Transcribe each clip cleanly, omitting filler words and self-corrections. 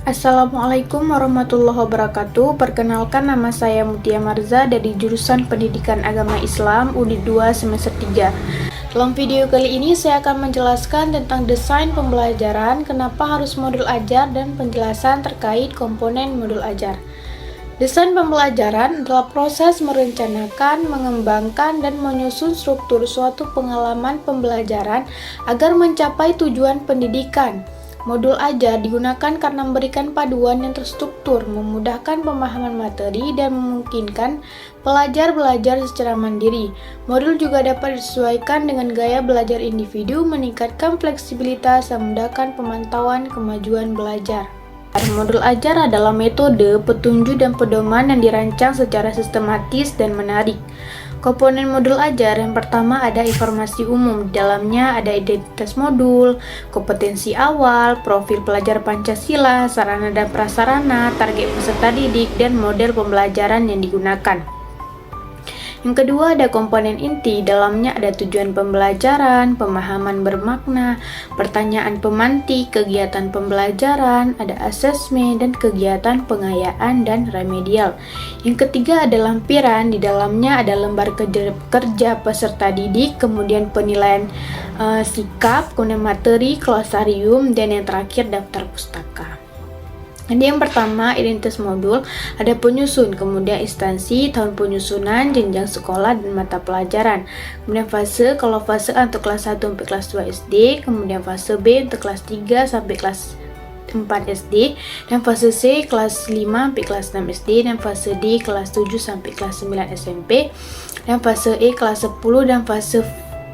Assalamualaikum warahmatullahi wabarakatuh. Perkenalkan, nama saya Mutia Marza dari jurusan Pendidikan Agama Islam Unit 2 semester 3. Dalam video kali ini saya akan menjelaskan tentang desain pembelajaran, kenapa harus modul ajar, dan penjelasan terkait komponen modul ajar. Desain pembelajaran adalah proses merencanakan, mengembangkan, dan menyusun struktur suatu pengalaman pembelajaran agar mencapai tujuan pendidikan. Modul ajar digunakan karena memberikan paduan yang terstruktur, memudahkan pemahaman materi, dan memungkinkan pelajar belajar secara mandiri. Modul juga dapat disesuaikan dengan gaya belajar individu, meningkatkan fleksibilitas, dan memudahkan pemantauan kemajuan belajar. Modul ajar adalah metode, petunjuk, dan pedoman yang dirancang secara sistematis dan menarik. Komponen modul ajar yang pertama ada informasi umum. Di dalamnya ada identitas modul, kompetensi awal, profil pelajar Pancasila, sarana dan prasarana, target peserta didik, dan model pembelajaran yang digunakan. Yang kedua ada komponen inti, dalamnya ada tujuan pembelajaran, pemahaman bermakna, pertanyaan pemantik, kegiatan pembelajaran, ada asesmen, dan kegiatan pengayaan dan remedial. Yang ketiga ada lampiran, di dalamnya ada lembar kerja peserta didik, kemudian penilaian sikap, kemudian materi, glosarium, dan yang terakhir daftar pustaka. Jadi yang pertama, identitas modul, ada penyusun, kemudian instansi, tahun penyusunan, jenjang sekolah, dan mata pelajaran. Kemudian fase, kalau fase A untuk kelas 1 sampai kelas 2 SD, kemudian fase B untuk kelas 3 sampai kelas 4 SD, dan fase C kelas 5 sampai kelas 6 SD, dan fase D kelas 7 sampai kelas 9 SMP, dan fase E kelas 10, dan fase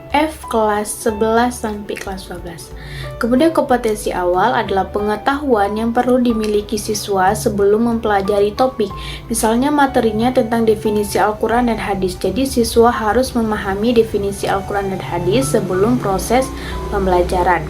F kelas 11 sampai kelas 12. Kemudian kompetensi awal adalah pengetahuan yang perlu dimiliki siswa sebelum mempelajari topik. Misalnya materinya tentang definisi Al-Quran dan hadis. Jadi siswa harus memahami definisi Al-Quran dan hadis sebelum proses pembelajaran.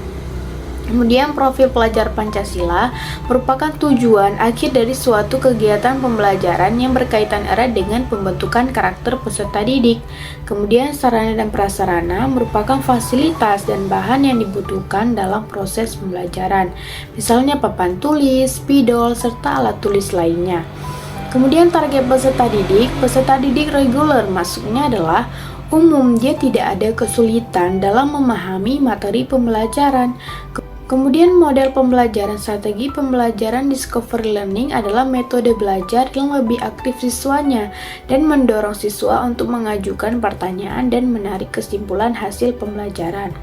Kemudian profil pelajar Pancasila merupakan tujuan akhir dari suatu kegiatan pembelajaran yang berkaitan erat dengan pembentukan karakter peserta didik. Kemudian sarana dan prasarana merupakan fasilitas dan bahan yang dibutuhkan dalam proses pembelajaran, misalnya papan tulis, spidol, serta alat tulis lainnya. Kemudian target peserta didik reguler maksudnya adalah umum, dia tidak ada kesulitan dalam memahami materi pembelajaran. Kemudian model pembelajaran, strategi pembelajaran discovery learning adalah metode belajar yang lebih aktif siswanya dan mendorong siswa untuk mengajukan pertanyaan dan menarik kesimpulan hasil pembelajaran.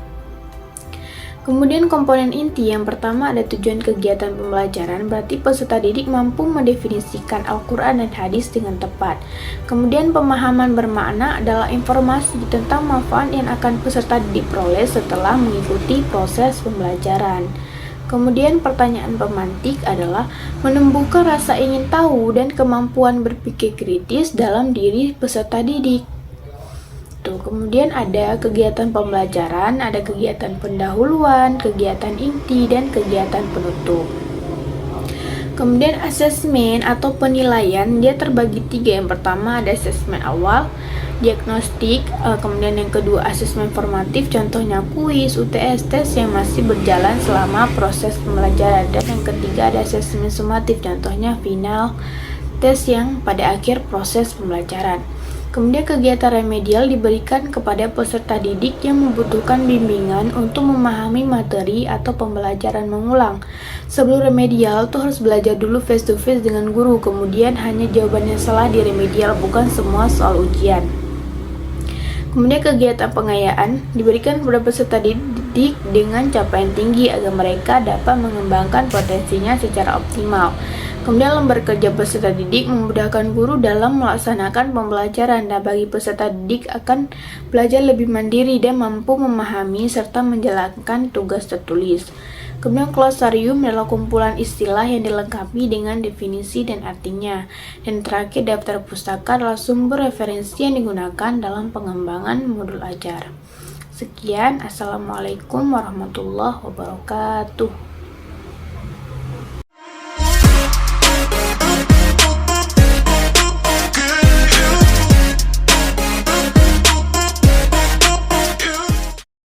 Kemudian komponen inti, yang pertama ada tujuan kegiatan pembelajaran, berarti peserta didik mampu mendefinisikan Al-Quran dan hadis dengan tepat. Kemudian pemahaman bermakna adalah informasi tentang manfaat yang akan peserta didik peroleh setelah mengikuti proses pembelajaran. Kemudian pertanyaan pemantik adalah menumbuhkan rasa ingin tahu dan kemampuan berpikir kritis dalam diri peserta didik. Kemudian ada kegiatan pembelajaran, ada kegiatan pendahuluan, kegiatan inti, dan kegiatan penutup. Kemudian asesmen atau penilaian, dia terbagi tiga. Yang pertama ada asesmen awal, diagnostik, kemudian yang kedua asesmen formatif, contohnya kuis, UTS, tes yang masih berjalan selama proses pembelajaran, dan yang ketiga ada asesmen sumatif, contohnya final, tes yang pada akhir proses pembelajaran. Kemudian kegiatan remedial diberikan kepada peserta didik yang membutuhkan bimbingan untuk memahami materi atau pembelajaran mengulang. Sebelum remedial tuh harus belajar dulu face to face dengan guru, kemudian hanya jawaban yang salah di remedial, bukan semua soal ujian. Kemudian kegiatan pengayaan diberikan kepada peserta didik dengan capaian tinggi agar mereka dapat mengembangkan potensinya secara optimal. Kemudian lembar kerja peserta didik memudahkan guru dalam melaksanakan pembelajaran, dan bagi peserta didik akan belajar lebih mandiri dan mampu memahami serta menjalankan tugas tertulis. Kemudian glosarium adalah kumpulan istilah yang dilengkapi dengan definisi dan artinya. Dan terakhir daftar pustaka adalah sumber referensi yang digunakan dalam pengembangan modul ajar. Sekian, Assalamualaikum warahmatullahi wabarakatuh.